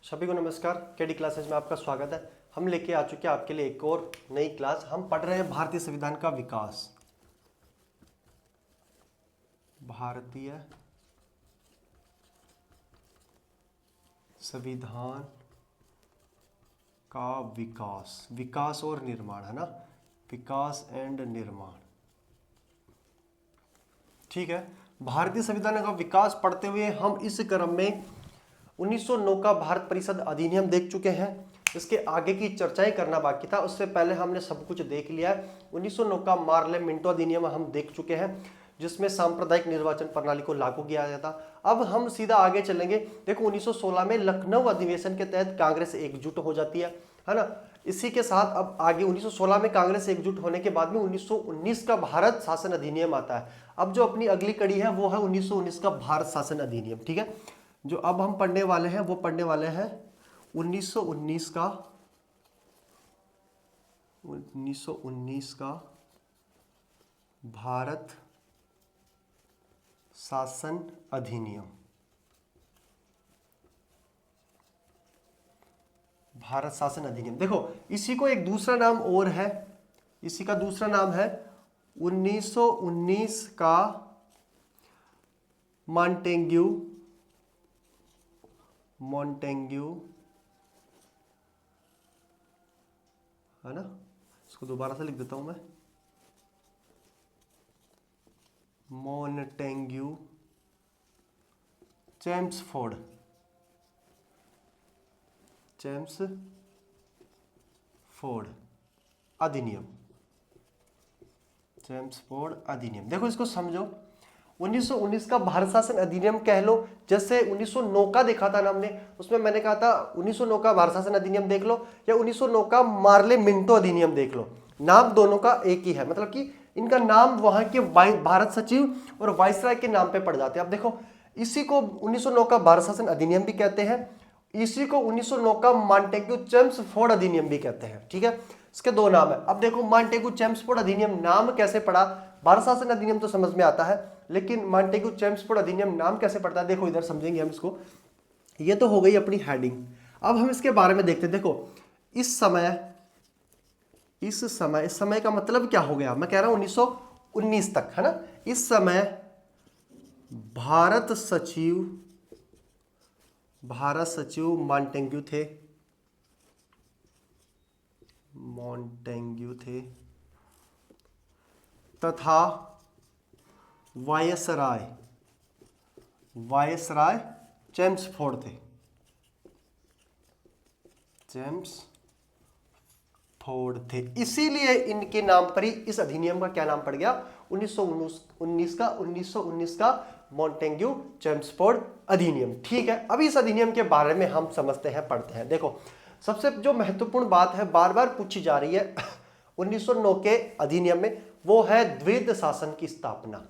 सभी को नमस्कार। केडी क्लासेज में आपका स्वागत है। हम लेके आ चुके हैं आपके लिए एक और नई क्लास। हम पढ़ रहे हैं भारतीय संविधान का विकास। भारतीय संविधान का विकास, विकास और निर्माण है ना, विकास एंड निर्माण। ठीक है, भारतीय संविधान का विकास पढ़ते हुए हम इस क्रम में 1909 का भारत परिषद अधिनियम देख चुके हैं। इसके आगे की चर्चाएं करना बाकी था, उससे पहले हमने सब कुछ देख लिया है। 1909 का मार्ले मिंटो अधिनियम हम देख चुके हैं, जिसमें सांप्रदायिक निर्वाचन प्रणाली को लागू किया गया था। अब हम सीधा आगे चलेंगे। देखो 1916 में लखनऊ अधिवेशन के तहत कांग्रेस एकजुट हो जाती है ना। इसी के साथ अब आगे 1916 में कांग्रेस एकजुट होने के बाद में 1919 का भारत शासन अधिनियम आता है। अब जो अपनी अगली कड़ी है वो है 1919 का भारत शासन अधिनियम। ठीक है, जो अब हम पढ़ने वाले हैं वो पढ़ने वाले हैं 1919 का भारत शासन अधिनियम। भारत शासन अधिनियम, देखो इसी को एक दूसरा नाम और है, इसी का दूसरा नाम है 1919 का मॉन्टेग्यू है ना। इसको दोबारा से लिख देता हूं मैं, मॉन्टेग्यू चेम्सफोर्ड अधिनियम। चेम्सफोर्ड अधिनियम, देखो इसको समझो। 1919 का भारत शासन अधिनियम कह लो, जैसे 1909 का देखा था ना हमने, उसमें मैंने कहा था 1909 का भारत शासन अधिनियम देख लो या 1909 का मार्ले मिंटो अधिनियम देख लो। नाम दोनों का एक ही है, मतलब कि इनका नाम वहां के भारत सचिव और वाइसराय के नाम पे पड़ जाते हैं। अब देखो इसी को 1909 का भारत शासन अधिनियम भी कहते हैं, इसी को 1909 का मॉन्टेग्यू चेम्सफोर्ड अधिनियम भी कहते हैं। ठीक है, इसके दो नाम है। अब देखो मॉन्टेग्यू चेम्सफोर्ड अधिनियम नाम कैसे पड़ा, भारत शासन अधिनियम तो समझ में आता है, लेकिन मॉन्टेग्यू चेम्सफोर्ड अधिनियम नाम कैसे पड़ता है देखो इधर समझेंगे हम इसको। ये तो हो गई अपनी हेडिंग। अब हम इसके बारे में देखते हैं। देखो इस समय का मतलब क्या हो गया, मैं कह रहा हूं 1919 तक है ना। इस समय भारत सचिव मॉन्टेग्यू थे तथा वायसराय चेम्सफोर्ड थे। इसीलिए इनके नाम पर ही इस अधिनियम का क्या नाम पड़ गया, 1919 का मॉन्टेग्यू चेम्सफोर्ड अधिनियम। ठीक है, अभी इस अधिनियम के बारे में हम समझते हैं, पढ़ते हैं। देखो सबसे जो महत्वपूर्ण बात है, बार बार पूछी जा रही है 1909 के अधिनियम में, वो है द्वैध शासन की स्थापना।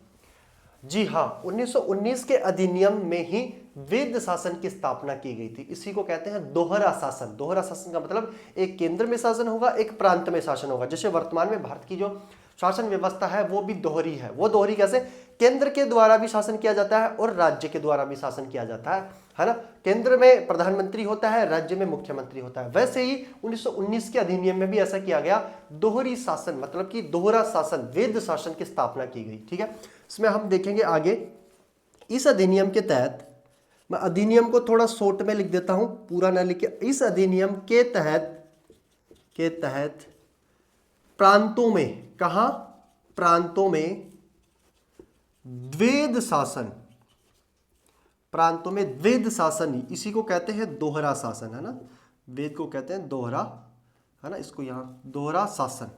जी हाँ, 1919 के अधिनियम में ही द्वैध शासन की स्थापना की गई थी। इसी को कहते हैं दोहरा शासन। दोहरा शासन का मतलब एक केंद्र में शासन होगा, एक प्रांत में शासन होगा। जैसे वर्तमान में भारत की जो शासन व्यवस्था है वो भी दोहरी है। वो दोहरी कैसे, केंद्र के द्वारा भी शासन किया जाता है और राज्य के द्वारा भी शासन किया जाता है ना। केंद्र में प्रधानमंत्री होता है, राज्य में मुख्यमंत्री होता है। वैसे ही 1919 के अधिनियम में भी ऐसा किया गया, दोहरी शासन मतलब कि दोहरा शासन, द्वैध शासन की स्थापना की गई। ठीक है, इसमें हम देखेंगे आगे। इस अधिनियम के तहत, मैं अधिनियम को थोड़ा शॉर्ट में लिख देता हूं, पूरा ना लिखे। इस अधिनियम के तहत प्रांतों में, कहां, प्रांतों में द्वैध शासन, इसी को कहते हैं दोहरा शासन है ना। वेद को कहते हैं दोहरा है ना, इसको यहां दोहरा शासन।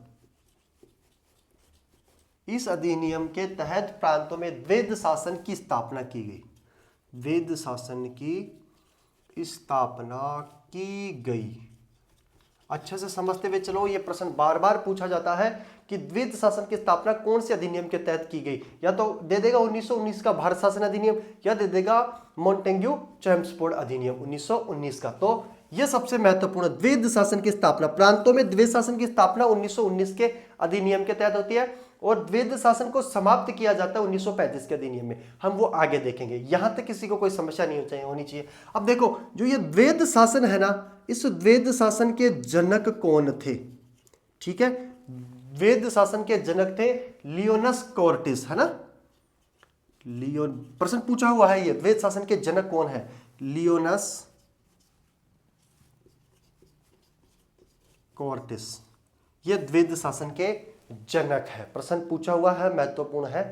इस अधिनियम के तहत प्रांतों में द्वैध शासन की स्थापना की गई। द्वैध शासन की स्थापना की गई। अच्छे से समझते हुए चलो, ये प्रश्न बार बार पूछा जाता है कि द्वैध शासन की स्थापना कौन से अधिनियम के तहत की गई। या तो दे देगा 1919 का भारत शासन अधिनियम, या दे देगा मॉन्टेग्यू चेम्सफोर्ड अधिनियम 1919 का। तो यह सबसे महत्वपूर्ण, द्वैध शासन की स्थापना, प्रांतों में द्वैध शासन की स्थापना 1919 के अधिनियम के तहत होती है। और द्वैध शासन को समाप्त किया जाता है 1935 के अधिनियम में। हम वो आगे देखेंगे, यहां तक किसी को कोई समस्या नहीं होनी चाहिए। अब देखो जो ये द्वैध शासन है ना, इस द्वैध शासन के जनक कौन थे? ठीक है, द्वैध शासन के जनक थे लियोनस कोर्टिस, है ना। प्रश्न पूछा हुआ है ये, द्वैध शासन के जनक कौन है? लियोनस कोर्टिस, ये द्वैध शासन के जनक है। प्रश्न पूछा हुआ है, महत्वपूर्ण है।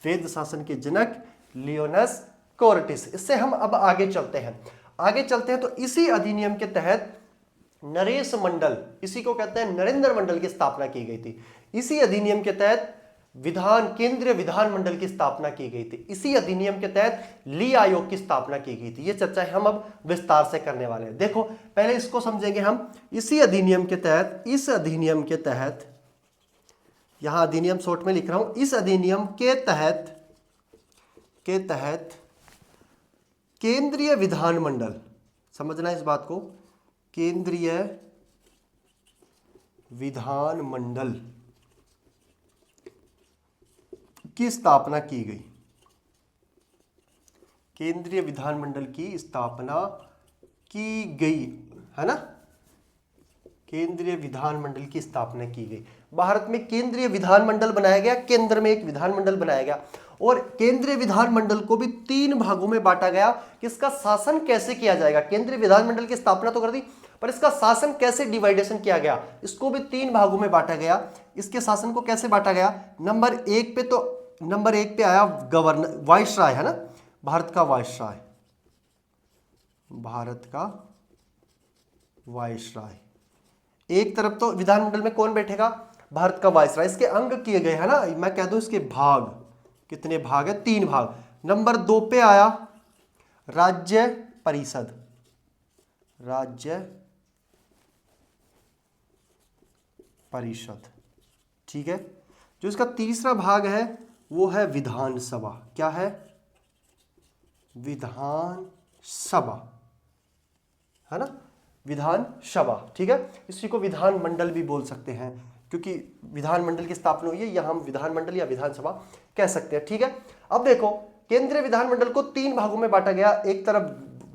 द्वैध शासन के जनक लियोनस कोर्टिस। इससे हम अब आगे चलते हैं तो इसी अधिनियम के तहत नरेश मंडल, इसी को कहते हैं नरेंद्र मंडल की स्थापना की गई थी। इसी अधिनियम के तहत केंद्रीय विधान मंडल की स्थापना की गई थी। इसी अधिनियम के तहत ली आयोग की स्थापना की गई थी। ये चर्चा हम अब विस्तार से करने वाले हैं। देखो पहले इसको समझेंगे हम। इसी अधिनियम के तहत, इस अधिनियम के तहत, यहां अधिनियम शॉर्ट में लिख रहा हूं, इस अधिनियम के तहत केंद्रीय विधान मंडल, समझना इस बात को, केंद्रीय विधान मंडल की स्थापना की गई। केंद्रीय विधानमंडल की स्थापना की गई, है ना। केंद्रीय विधानमंडल की स्थापना की गई। भारत में केंद्रीय विधानमंडल बनाया गया, केंद्र में एक विधानमंडल बनाया गया और केंद्रीय विधानमंडल को भी 3 भागों में बांटा गया कि इसका शासन कैसे किया जाएगा। केंद्रीय विधानमंडल की स्थापना तो कर दी, पर इसका शासन कैसे डिवाइडेशन किया गया, इसको भी 3 भागों में बांटा गया। इसके शासन को कैसे बांटा गया? नंबर 1 पे आया गवर्नर, वाइसराय, है ना, भारत का वाइसराय, एक तरफ तो विधानमंडल में कौन बैठेगा? भारत का वाइसराय। इसके अंग किए गए, है ना, मैं कह दूं इसके भाग, कितने भाग है? 3 भाग। नंबर 2 पे आया राज्य परिषद, ठीक है। जो इसका तीसरा भाग है वो है विधानसभा। क्या है? विधानसभा, है ना, विधानसभा, ठीक है। इसी को विधानमंडल भी बोल सकते हैं क्योंकि विधानमंडल की स्थापना हुई है, या हम विधानमंडल या विधानसभा कह सकते हैं, ठीक है। अब देखो केंद्रीय विधानमंडल को 3 भागों में बांटा गया। एक तरफ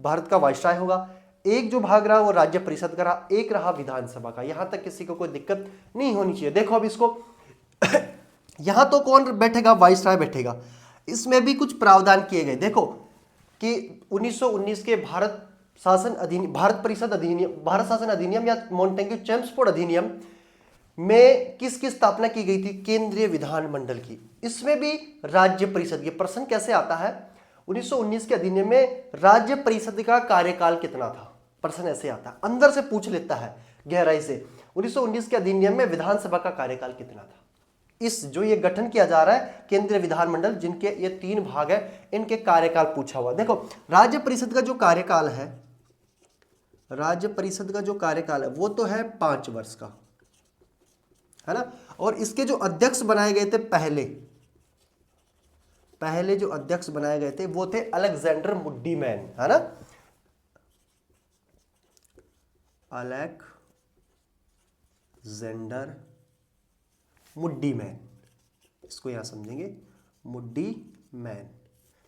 भारत का वाइसराय होगा, एक जो भाग रहा वो राज्य परिषद का रहा, एक रहा विधानसभा का। यहां तक किसी को कोई दिक्कत नहीं होनी चाहिए। देखो अब इसको यहां तो कौन बैठेगा? वाइसराय बैठेगा। इसमें भी कुछ प्रावधान किए गए। देखो कि 1919 के भारत शासन अधिनियम या मॉन्टेग्यू चेम्सफोर्ड अधिनियम में किसकी स्थापना की गई थी? केंद्रीय विधानमंडल की। इसमें भी राज्य परिषद, ये प्रश्न कैसे आता है? 1919 के अधिनियम में राज्य परिषद का कार्यकाल कितना था? प्रश्न ऐसे आता है, अंदर से पूछ लेता है गहराई से। 1919 के अधिनियम में विधानसभा का कार्यकाल कितना था? इस जो ये गठन किया जा रहा है केंद्रीय विधानमंडल, जिनके ये 3 भाग है, इनके कार्यकाल पूछा हुआ। देखो राज्य परिषद का जो कार्यकाल है, वो तो है 5 वर्ष का, है ना। और इसके जो अध्यक्ष बनाए गए थे पहले जो अध्यक्ष बनाए गए थे वो थे अलेक्जेंडर मुड्डीमैन, है ना, अलेक्जेंडर मुड्डीमैन, इसको यहां समझेंगे, मुड्डीमैन,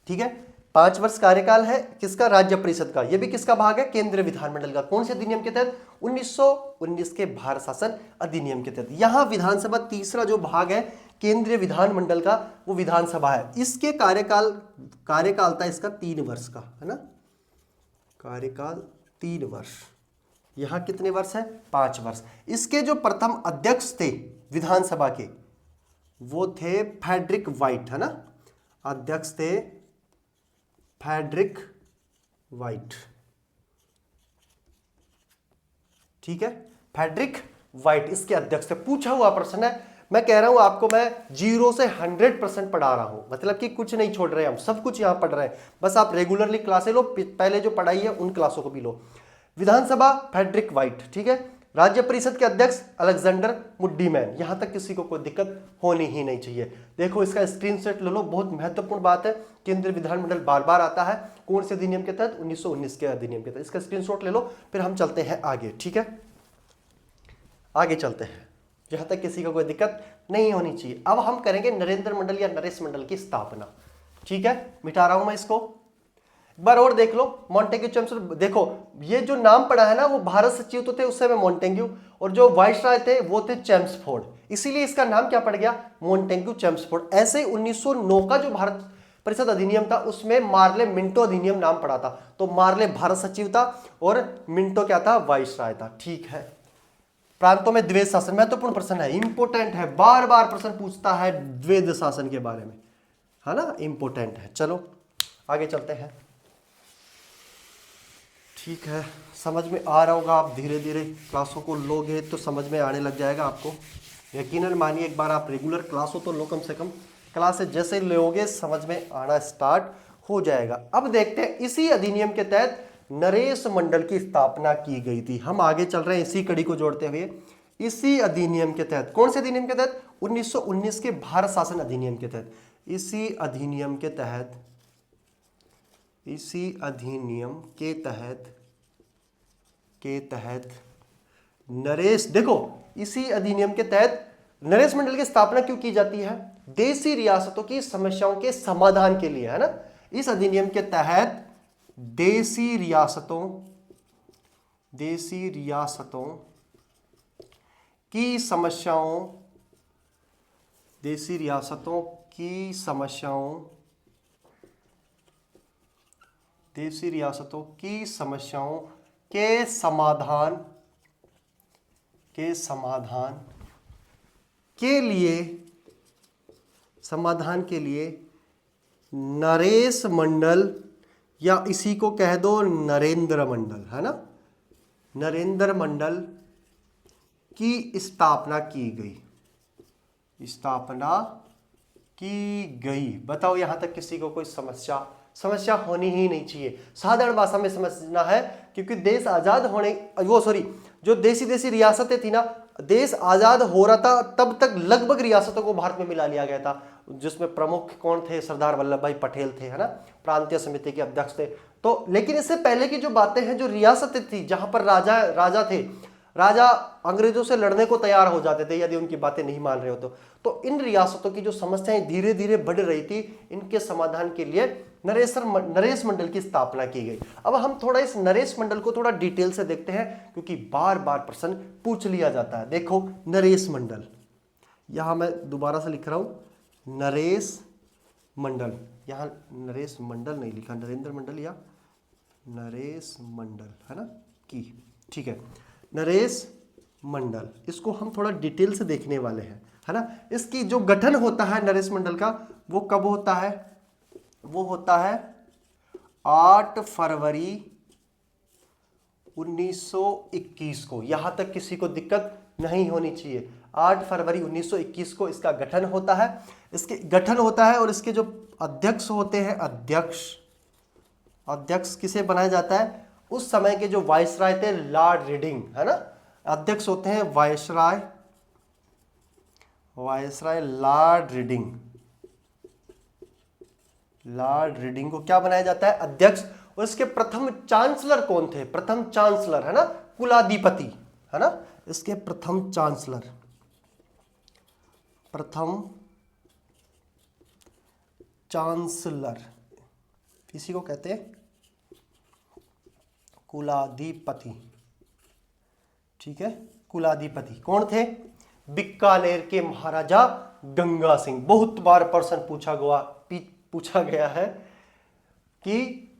ठीक है। 5 वर्ष कार्यकाल है किसका? राज्य परिषद का। यह भी किसका भाग है? केंद्रीय विधानमंडल का। कौन से अधिनियम के तहत? 1919 के भारत शासन अधिनियम के तहत। यहां विधानसभा, तीसरा जो भाग है केंद्रीय विधानमंडल का, वो विधानसभा है। इसके कार्यकाल था इसका 3 वर्ष का, है ना, कार्यकाल 3 वर्ष। यहां कितने वर्ष है? 5 वर्ष। इसके जो प्रथम अध्यक्ष थे विधानसभा के वो थे फ्रेडरिक वाइट, है ना, अध्यक्ष थे फ्रेडरिक वाइट, ठीक है, फ्रेडरिक वाइट इसके अध्यक्ष थे। पूछा हुआ प्रश्न है, मैं कह रहा हूं आपको, मैं 0 से 100% पढ़ा रहा हूं, मतलब कि कुछ नहीं छोड़ रहे, हम सब कुछ यहां पढ़ रहे हैं। बस आप रेगुलरली क्लासें लो, पहले जो पढ़ाई है उन क्लासों को भी लो। विधानसभा फ्रेडरिक वाइट, ठीक है। राज्य परिषद के अध्यक्ष अलेक्जेंडर मुड्डीमैन। यहां तक किसी को कोई दिक्कत होनी ही नहीं चाहिए। देखो इसका स्क्रीनशॉट ले लो, बहुत महत्वपूर्ण बात है। केंद्रीय विधानमंडल बार बार आता है, कौन से अधिनियम के तहत? 1919 के अधिनियम के तहत। इसका स्क्रीनशॉट ले लो, फिर हम चलते हैं आगे, ठीक है, आगे चलते हैं। यहां तक किसी को कोई दिक्कत नहीं होनी चाहिए। अब हम करेंगे नरेंद्र मंडल या नरेश मंडल की स्थापना। ठीक है, मिटा रहा हूं मैं इसको, एक बार और देख लो। मॉन्टेग्यू चैम्सफोर्ड, देखो ये जो नाम पड़ा है ना वो भारत सचिव तो थे उस समय मॉन्टेग्यू, और जो वाइसराय थे वो थे चैम्सफोर्ड, इसीलिए इसका नाम क्या पड़ गया, मॉन्टेग्यू चैम्सफोर्ड। ऐसे ही 1909 का जो भारत परिषद अधिनियम था उसमें मार्ले मिंटो अधिनियम नाम पड़ा था, तो मार्ले भारत सचिव था और मिंटो क्या था, वाइसराय था। ठीक है, प्रांतों में द्वैध शासन महत्वपूर्ण प्रश्न है, इंपोर्टेंट है, बार बार प्रश्न पूछता है द्वैध शासन के बारे में, है ना, इंपोर्टेंट है। चलो आगे चलते हैं। ठीक है, समझ में आ रहा होगा, आप धीरे धीरे क्लासों को लोगे तो समझ में आने लग जाएगा आपको, यकीनन मानिए। एक बार आप रेगुलर क्लास हो तो लो, कम से कम क्लास से जैसे लोगे समझ में आना स्टार्ट हो जाएगा। अब देखते हैं, इसी अधिनियम के तहत नरेश मंडल की स्थापना की गई थी। हम आगे चल रहे हैं इसी कड़ी को जोड़ते हुए। इसी अधिनियम के तहत, कौन से अधिनियम के तहत, 1919 के भारत शासन अधिनियम के तहत, इसी अधिनियम के तहत, इसी अधिनियम के तहत नरेश, देखो इसी अधिनियम के तहत नरेश मंडल की स्थापना क्यों की जाती है, देशी रियासतों की समस्याओं के समाधान के लिए, है ना। इस अधिनियम के तहत देशी रियासतों की समस्याओं, देशी रियासतों की समाधान के लिए नरेश मंडल, या इसी को कह दो नरेंद्र मंडल, है ना, नरेंद्र मंडल की स्थापना की गई। बताओ यहां तक किसी को कोई समस्या होनी ही नहीं चाहिए, साधारण भाषा में समझना है, क्योंकि देश आजाद होने, जो देसी रियासतें थी ना, देश आजाद हो रहा था तब तक लगभग रियासतों को भारत में मिला लिया गया था, जिसमें प्रमुख कौन थे, सरदार वल्लभ भाई पटेल थे, है ना, प्रांतीय समिति के अध्यक्ष थे। तो लेकिन इससे पहले की जो बातें हैं, जो रियासतें थी जहां पर राजा थे, राजा अंग्रेजों से लड़ने को तैयार हो जाते थे यदि उनकी बातें नहीं मान रहे हो तो इन रियासतों की जो समस्याएं धीरे धीरे बढ़ रही थी, इनके समाधान के लिए नरेश मंडल की स्थापना की गई। अब हम थोड़ा इस नरेश मंडल को थोड़ा डिटेल से देखते हैं, क्योंकि बार बार प्रश्न पूछ लिया जाता है। देखो नरेश मंडल, यहां मैं दोबारा से लिख रहा हूं नरेश मंडल, यहां नरेश मंडल नहीं लिखा, नरेंद्र मंडल या नरेश मंडल, है ना की, ठीक है, नरेश मंडल, इसको हम थोड़ा डिटेल से देखने वाले हैं, है ना। इसकी जो गठन होता है नरेश मंडल का, वो कब होता है, वो होता है 8 फरवरी 1921 को। यहां तक किसी को दिक्कत नहीं होनी चाहिए, 8 फरवरी 1921 को इसका गठन होता है। इसके गठन होता है और इसके जो अध्यक्ष होते हैं, अध्यक्ष किसे बनाया जाता है, उस समय के जो वाइसराय थे लॉर्ड रीडिंग, है ना, अध्यक्ष होते हैं वाइसराय लॉर्ड रीडिंग को क्या बनाया जाता है, अध्यक्ष। और इसके प्रथम चांसलर कौन थे, प्रथम चांसलर, है ना, कुलाधिपति, है ना, इसके प्रथम चांसलर इसी को कहते हैं कुलाधिपति। ठीक है, कुलाधिपति कौन थे, बीकानेर के महाराजा गंगा सिंह। बहुत बार प्रश्न पूछा गया है कि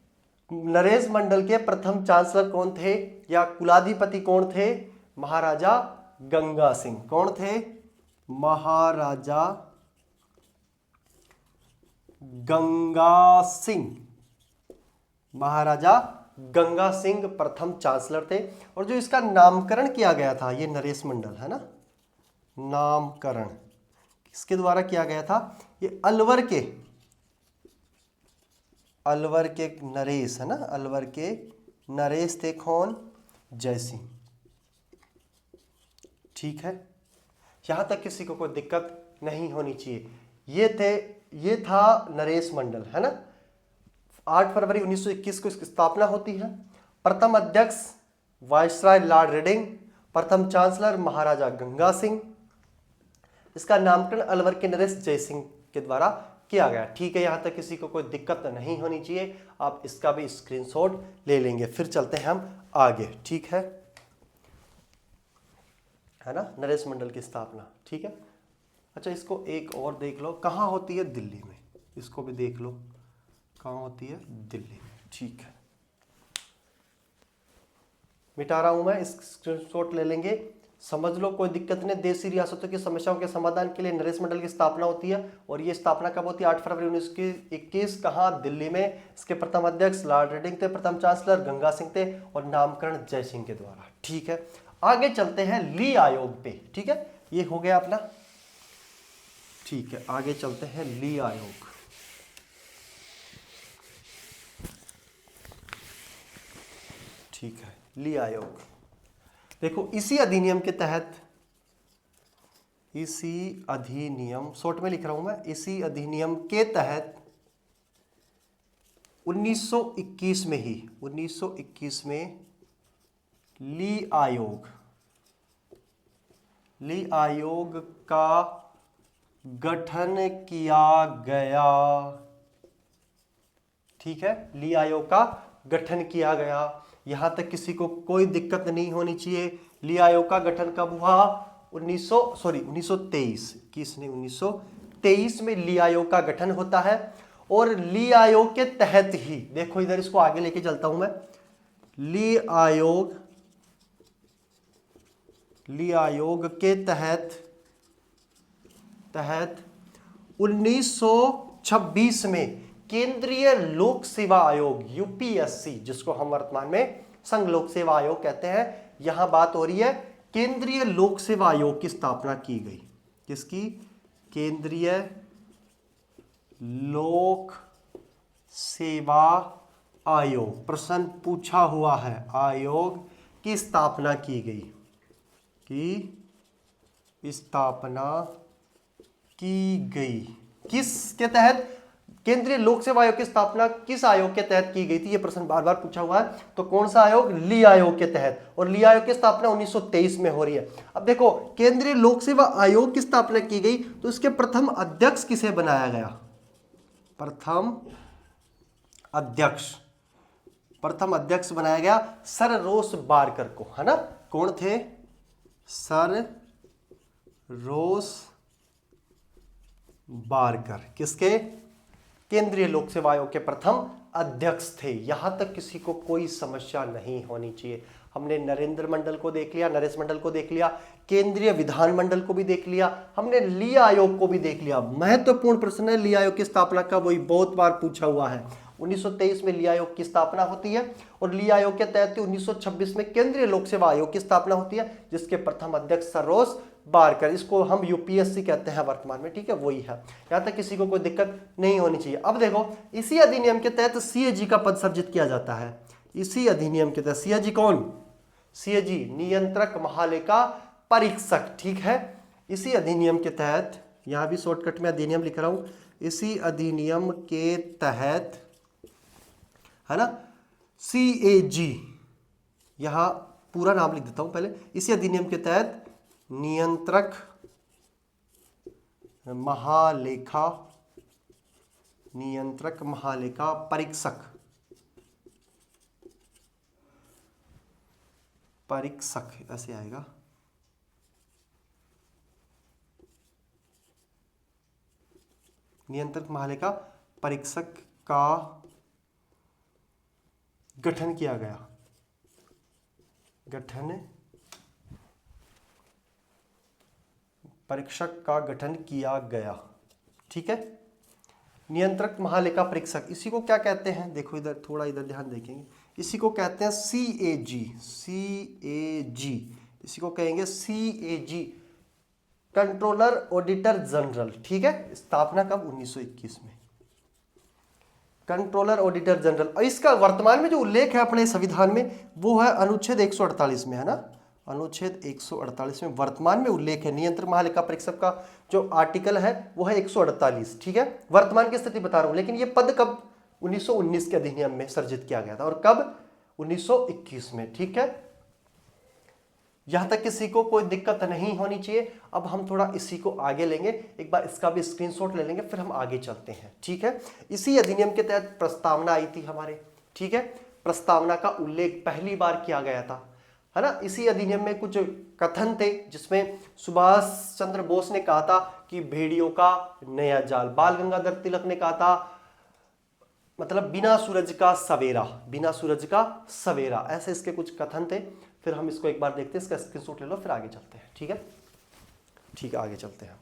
नरेश मंडल के प्रथम चांसलर कौन थे या कुलाधिपति कौन थे, महाराजा गंगा सिंह। कौन थे, महाराजा गंगा सिंह प्रथम चांसलर थे। और जो इसका नामकरण किया गया था, ये नरेश मंडल, है ना, नामकरण किसके द्वारा किया गया था, ये अलवर के नरेश, है ना, अलवर के नरेश थे, कौन, जयसिंह। ठीक है, यहां तक किसी को कोई दिक्कत नहीं होनी चाहिए। ये था नरेश मंडल, है ना। 8 फरवरी 1921 को इसकी स्थापना होती है। प्रथम अध्यक्ष वाइसराय लॉर्ड रीडिंग, प्रथम चांसलर महाराजा गंगा सिंह। इसका नामकरण अलवर के नरेश जयसिंह के द्वारा किया गया। ठीक है, यहां तक किसी को कोई दिक्कत नहीं होनी चाहिए। आप इसका भी स्क्रीनशॉट ले लेंगे। फिर चलते हैं हम आगे। ठीक है ना, नरेश मंडल की स्थापना। ठीक है, अच्छा इसको एक और देख लो, कहाँ होती है? दिल्ली में। इसको भी देख लो, कहाँ होती है? दिल्ली में। ठीक है, मिटा रहा हूं मैं, स्क्रीनशॉट ले लेंगे, समझ लो, कोई दिक्कत नहीं। देशी रियासतों की समस्याओं के समाधान के लिए नरेश मंडल की स्थापना होती है। और ये स्थापना कब होती है? 8 फरवरी 1921। कहाँ? दिल्ली में। इसके प्रथम अध्यक्ष लॉर्ड रेडिंग थे, प्रथम चांसलर गंगा सिंह थे, और नामकरण जय सिंह के द्वारा। ठीक है, आगे चलते हैं ली आयोग पे। ठीक है, ये हो गया अपना। ठीक है, आगे चलते हैं ली आयोग। ठीक है, ली आयोग देखो, इसी अधिनियम के तहत, इसी अधिनियम, शॉर्ट में लिख रहा हूं मैं, इसी अधिनियम के तहत 1921 में ही, 1921 में ली आयोग का गठन किया गया। ठीक है, ली आयोग का गठन किया गया। यहां तक किसी को कोई दिक्कत नहीं होनी चाहिए। ली आयोग का गठन कब हुआ? 1923 में ली आयोग का गठन होता है। और ली आयोग के तहत ही, देखो इधर इसको आगे लेके चलता हूं मैं, ली आयोग के तहत 1926 में केंद्रीय लोक सेवा आयोग, यूपीएससी, जिसको हम वर्तमान में संघ लोक सेवा आयोग कहते हैं, यहां बात हो रही है केंद्रीय लोक सेवा आयोग की स्थापना की गई। किसकी? केंद्रीय लोक सेवा आयोग, प्रश्न पूछा हुआ है, आयोग की स्थापना की गई, किसके तहत? केंद्रीय लोक सेवा आयोग की स्थापना किस आयोग के तहत की गई थी? यह प्रश्न बार बार पूछा हुआ है। तो कौन सा आयोग? ली आयोग के तहत। और ली आयोग की स्थापना 1923 में हो रही है। अब देखो, केंद्रीय लोक सेवा आयोग की स्थापना की गई, तो इसके प्रथम अध्यक्ष किसे बनाया गया? प्रथम अध्यक्ष बनाया गया सर रोस बारकर को, है ना? कौन थे? सर रोस बारकर, किसके? केंद्रीय लोक सेवा आयोग के प्रथम अध्यक्ष थे। यहां तक किसी को कोई समस्या नहीं होनी चाहिए। हमने नरेंद्र मंडल को देख लिया, नरेश मंडल को देख लिया, केंद्रीय विधानमंडल को भी देख लिया, हमने ली आयोग को भी देख लिया। महत्वपूर्ण प्रश्न है ली आयोग की स्थापना का, वही बहुत बार पूछा हुआ है। 1923 में ली आयोग की स्थापना होती है और ली आयोग के तहत 1926 में केंद्रीय लोक सेवा आयोग की स्थापना होती है, जिसके प्रथम अध्यक्ष सर रोस बारकर, इसको हम यूपीएससी कहते हैं वर्तमान में। ठीक है, वही है। यहां तक किसी को कोई दिक्कत नहीं होनी चाहिए। अब देखो, इसी अधिनियम के तहत सीएजी का पद सृजित किया जाता है। इसी अधिनियम के तहत सीएजी कौन? सीएजी नियंत्रक महालेखा परीक्षक। ठीक है, इसी अधिनियम के तहत, यहां भी शॉर्टकट में अधिनियम लिख रहा हूं, इसी अधिनियम के तहत, है ना, सीएजी, यहां पूरा नाम लिख देता हूं पहले। इसी अधिनियम के तहत नियंत्रक महालेखा परीक्षक ऐसे आएगा। नियंत्रक महालेखा परीक्षक का गठन किया गया। परीक्षक का गठन किया गया। ठीक है, नियंत्रक महालेखा परीक्षक, इसी को क्या कहते हैं? देखो इधर, थोड़ा इधर ध्यान देखेंगे, इसी को कहते हैं सीएजी। इसी को कहेंगे सीएजी, कंट्रोलर ऑडिटर जनरल। ठीक है, स्थापना कब? 1921 में, कंट्रोलर ऑडिटर जनरल। और इसका वर्तमान में जो उल्लेख है अपने संविधान में, वो है अनुच्छेद 148 में, है ना? अनुच्छेद 148 में वर्तमान में उल्लेख है। नियंत्रक महालेखा परीक्षक का जो आर्टिकल है वो है 148। ठीक है, वर्तमान की स्थिति बता रहा हूं। लेकिन ये पद कब? 1919 के अधिनियम में सृजित किया गया था। और कब? 1921 में। ठीक है, यहां तक किसी को कोई दिक्कत नहीं होनी चाहिए। अब हम थोड़ा इसी को आगे लेंगे, एक बार इसका भी स्क्रीनशॉट ले लेंगे, फिर हम आगे चलते हैं। ठीक है, इसी अधिनियम के तहत प्रस्तावना आई थी हमारे। ठीक है, प्रस्तावना का उल्लेख पहली बार किया गया था, है ना। इसी अधिनियम में कुछ कथन थे जिसमें सुभाष चंद्र बोस ने कहा था कि भेड़ियों का नया जाल, बाल गंगाधर तिलक ने कहा था मतलब बिना सूरज का सवेरा, बिना सूरज का सवेरा, ऐसे इसके कुछ कथन थे। फिर हम इसको एक बार देखते हैं, इसका स्क्रीनशॉट ले लो, फिर आगे चलते हैं। ठीक है, ठीक है, आगे चलते हैं।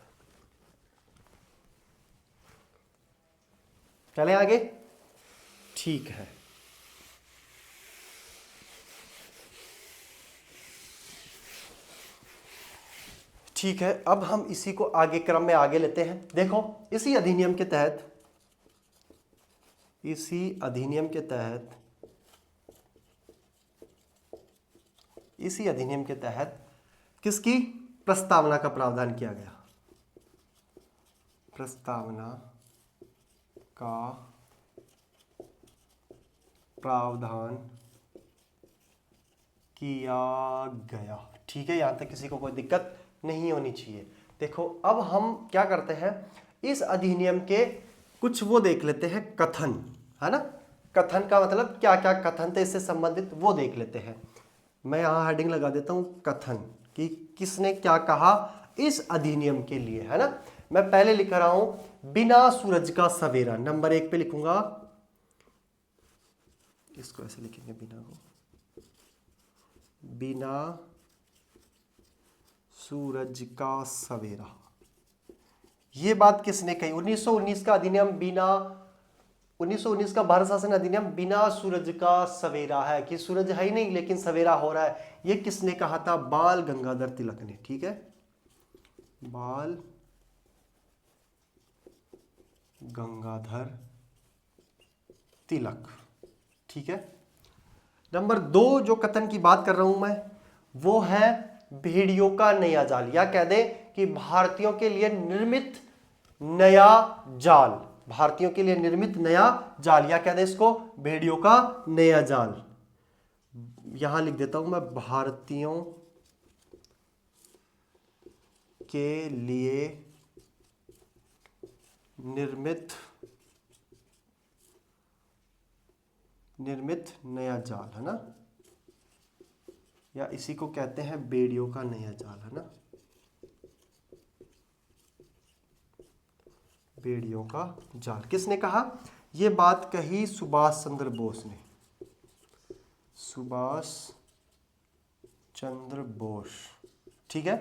चलें आगे। ठीक है, ठीक है, अब हम इसी को आगे क्रम में आगे लेते हैं। देखो, इसी अधिनियम के तहत, इसी अधिनियम के तहत, इसी अधिनियम के तहत किसकी प्रस्तावना का प्रावधान किया गया? प्रस्तावना का प्रावधान किया गया। ठीक है, यहां तक किसी को कोई दिक्कत नहीं होनी चाहिए। देखो, अब हम क्या करते हैं, इस अधिनियम के कुछ वो देख लेते हैं कथन, है ना। कथन का मतलब क्या क्या कथन थे इससे संबंधित, वो देख लेते हैं। मैं यहां हेडिंग लगा देता हूं कथन, कि किसने क्या कहा इस अधिनियम के लिए, है ना। मैं पहले लिख रहा हूं बिना सूरज का सवेरा, नंबर 1 पे लिखूंगा, इसको ऐसे लिखेंगे, बिना को, बिना सूरज का सवेरा। ये बात किसने कही? 1919 का अधिनियम, बिना 1919 का भारत शासन अधिनियम बिना सूरज का सवेरा है, कि सूरज है ही नहीं लेकिन सवेरा हो रहा है। ये किसने कहा था? बाल गंगाधर तिलक ने। ठीक है, बाल गंगाधर तिलक। ठीक है, नंबर 2 जो कथन की बात कर रहा हूं मैं, वो है भेड़ियों का नया जाल, या कह दें कि भारतीयों के लिए निर्मित नया जाल, भारतीयों के लिए निर्मित नया जाल, या कह दें इसको भेड़ियों का नया जाल। यहां लिख देता हूं मैं, भारतीयों के लिए निर्मित नया जाल, है ना, या इसी को कहते हैं भेड़ियों का नया जाल, है ना, भेड़ियों का जाल। किसने कहा? यह बात कही सुभाष चंद्र बोस ने, सुभाष चंद्र बोस। ठीक है,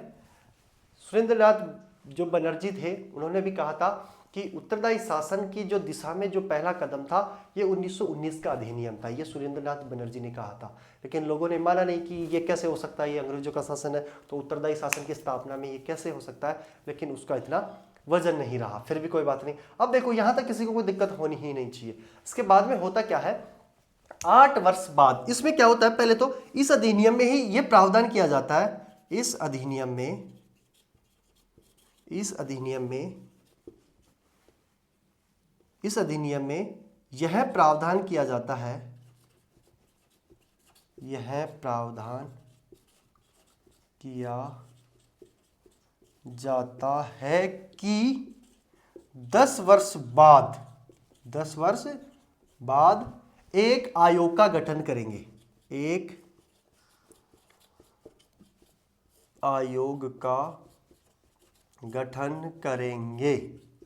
सुरेंद्रनाथ जो बनर्जी थे, उन्होंने भी कहा था कि उत्तरदायी शासन की जो दिशा में जो पहला कदम था, ये 1919 का अधिनियम था, ये सुरेंद्रनाथ बनर्जी ने कहा था। लेकिन लोगों ने माना नहीं कि ये कैसे हो सकता है, ये अंग्रेजों का शासन है, तो उत्तरदायी शासन की स्थापना में ये कैसे हो सकता है, लेकिन उसका इतना वजन नहीं रहा। फिर भी कोई बात नहीं। अब देखो, यहां तक किसी को कोई दिक्कत होनी ही नहीं चाहिए। इसके बाद में होता क्या है, 8 वर्ष बाद इसमें क्या होता है, पहले तो इस अधिनियम में ही यह प्रावधान किया जाता है, इस अधिनियम में यह प्रावधान किया जाता है, यह प्रावधान किया जाता है कि 10 वर्ष बाद एक आयोग का गठन करेंगे, एक आयोग का गठन करेंगे,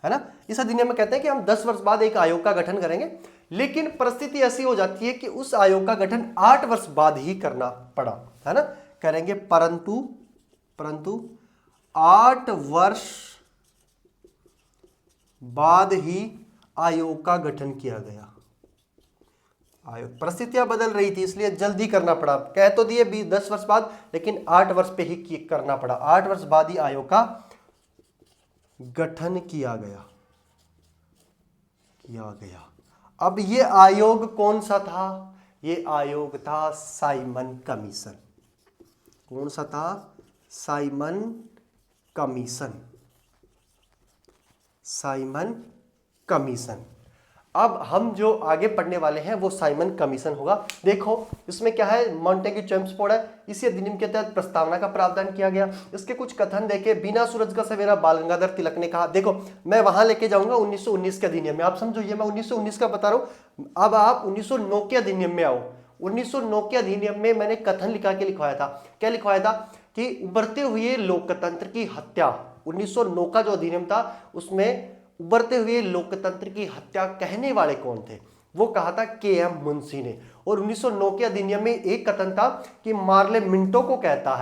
है ना। इस अधिनियम में कहते हैं कि हम 10 वर्ष बाद एक आयोग का गठन करेंगे, लेकिन परिस्थिति ऐसी हो जाती है कि उस आयोग का गठन 8 वर्ष बाद ही करना पड़ा, है ना, करेंगे, परंतु 8 वर्ष बाद ही आयोग का गठन किया गया। आयोग, परिस्थितियां बदल रही थी इसलिए जल्दी करना पड़ा, कह तो दिए 10 वर्ष बाद, लेकिन 8 वर्ष पे ही करना पड़ा। 8 वर्ष बाद ही आयोग का गठन किया गया। अब ये आयोग कौन सा था? ये आयोग था साइमन कमीशन। कौन सा था? Simon commission. अब हम जो आगे पढ़ने वाले हैं वो साइमन कमीशन होगा। देखो इसमें क्या है, मॉन्टेग्यू चेम्सफोर्ड है, इसी अधिनियम के तहत प्रस्तावना का प्रावधान किया गया। इसके कुछ कथन देखे, बिना सूरज का सवेरा बाल गंगाधर तिलक ने कहा। देखो मैं वहां लेके जाऊंगा 1919 के अधिनियम में, आप समझो ये मैं 1919 का बता रहा हूं, अब आप 1909 के अधिनियम में आओ। 1909 के अधिनियम में मैंने कथन लिखवाया था, क्या लिखवाया था कि उभरते हुए लोकतंत्र की हत्या, 1909 का जो अधिनियम था उसमें उभरते हुए लोकतंत्र की हत्या कहने वाले कौन थे, वो कहा था के.एम. मुंशी ने। और 1909 के अधिनियम में एक कथन था कि मार्ले मिंटो को कहता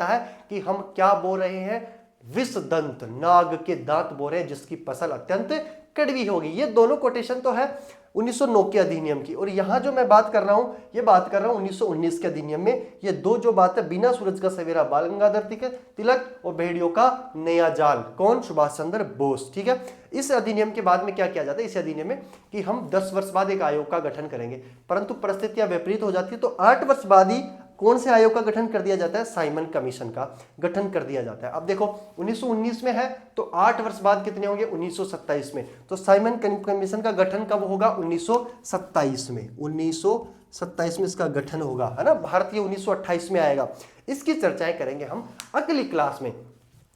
है कि हम क्या बोल रहे हैं, विष दंत, नाग के दांत बोल रहे हैं जिसकी फसल अत्यंत कड़वी होगी। ये दोनों कोटेशन तो है 1909 के अधिनियम की, और यहां जो मैं बात कर रहा हूं ये बात कर रहा हूं 1919 के अधिनियम में। ये दो जो बात है, बिना सूरज का सवेरा बाल गंगाधर तिलक और भेड़ियों का नया जाल, कौन, सुभाष चंद्र बोस। ठीक है, इस अधिनियम के बाद में क्या किया जाता है, इस अधिनियम में कि हम 10 वर्ष बाद एक आयोग का गठन करेंगे, परंतु परिस्थितियां विपरीत हो जाती है तो 8 वर्ष बाद ही कौन से आयोग का गठन कर दिया जाता है, साइमन कमीशन का गठन कर दिया जाता है। अब देखो 1919 में है तो 8 वर्ष बाद कितने होंगे, 1927 में। तो साइमन कमीशन का गठन कब होगा, 1927 में, 1927 में इसका गठन होगा, है ना। भारतीय 1928 में आएगा। इसकी चर्चाएं करेंगे हम अगली क्लास में।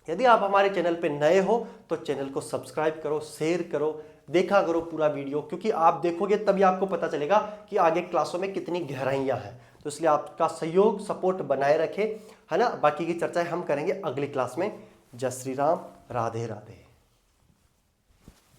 यदि आप हमारे चैनल पे नए हो तो चैनल को सब्सक्राइब करो, शेयर करो, देखा करो पूरा वीडियो, क्योंकि आप देखोगे तभी आपको पता चलेगा कि आगे क्लासों में कितनी गहराइयां हैं। तो इसलिए आपका सहयोग, सपोर्ट बनाए रखें, है ना। बाकी की चर्चाएं हम करेंगे अगली क्लास में। जय श्री राम, राधे राधे।